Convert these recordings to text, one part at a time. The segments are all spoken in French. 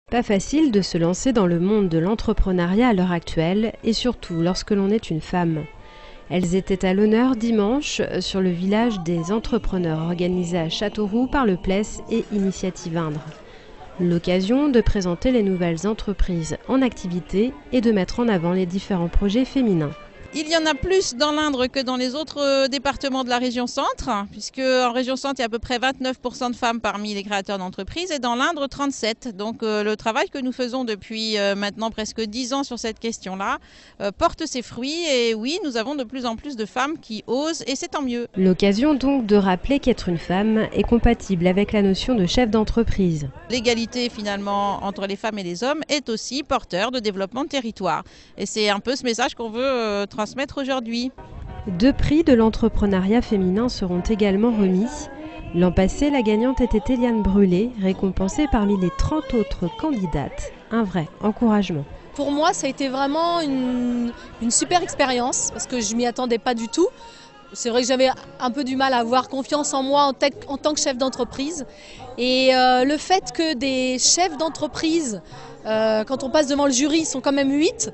Pas facile de se lancer dans le monde de l'entrepreneuriat à l'heure actuelle, et surtout lorsque l'on est une femme. Elles étaient à l'honneur dimanche sur le village des entrepreneurs organisé à Châteauroux par le Pless et Initiative Indre. L'occasion de présenter les nouvelles entreprises en activité et de mettre en avant les différents projets féminins. Il y en a plus dans l'Indre que dans les autres départements de la région Centre, puisque en région Centre, il y a à peu près 29% de femmes parmi les créateurs d'entreprises et dans l'Indre, 37%. Donc le travail que nous faisons depuis maintenant presque 10 ans sur cette question-là porte ses fruits et oui, nous avons de plus en plus de femmes qui osent et c'est tant mieux. L'occasion donc de rappeler qu'être une femme est compatible avec la notion de chef d'entreprise. L'égalité finalement entre les femmes et les hommes est aussi porteur de développement de territoire. Et c'est un peu ce message qu'on veut transmettre aujourd'hui. 2 prix de l'entrepreneuriat féminin seront également remis. L'an passé, la gagnante était Eliane Brûlé, récompensée parmi les 30 autres candidates. Un vrai encouragement. Pour moi, ça a été vraiment une super expérience parce que je m'y attendais pas du tout. C'est vrai que j'avais un peu du mal à avoir confiance en moi en tant que chef d'entreprise. Et le fait que des chefs d'entreprise, quand on passe devant le jury, ils sont quand même 8,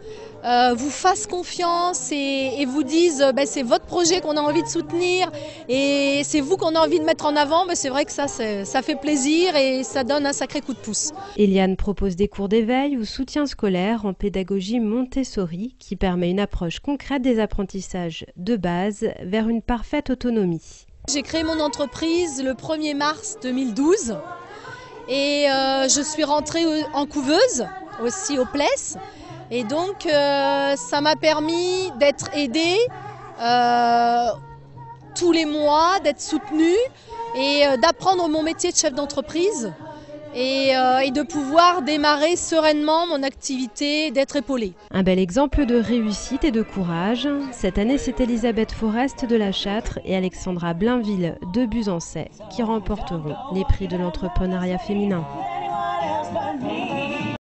vous fassent confiance et vous disent c'est votre projet qu'on a envie de soutenir et c'est vous qu'on a envie de mettre en avant, c'est vrai que ça fait plaisir et ça donne un sacré coup de pouce. Eliane propose des cours d'éveil ou soutien scolaire en pédagogie Montessori qui permet une approche concrète des apprentissages de base vers une parfaite autonomie. J'ai créé mon entreprise le 1er mars 2012 et je suis rentrée en couveuse aussi au Pless et donc ça m'a permis d'être aidée tous les mois, d'être soutenue et d'apprendre mon métier de chef d'entreprise et de pouvoir démarrer sereinement mon activité, d'être épaulée. Un bel exemple de réussite et de courage. Cette année, c'est Elisabeth Forest de La Châtre et Alexandra Blainville de Buzancais qui remporteront les prix de l'entrepreneuriat féminin.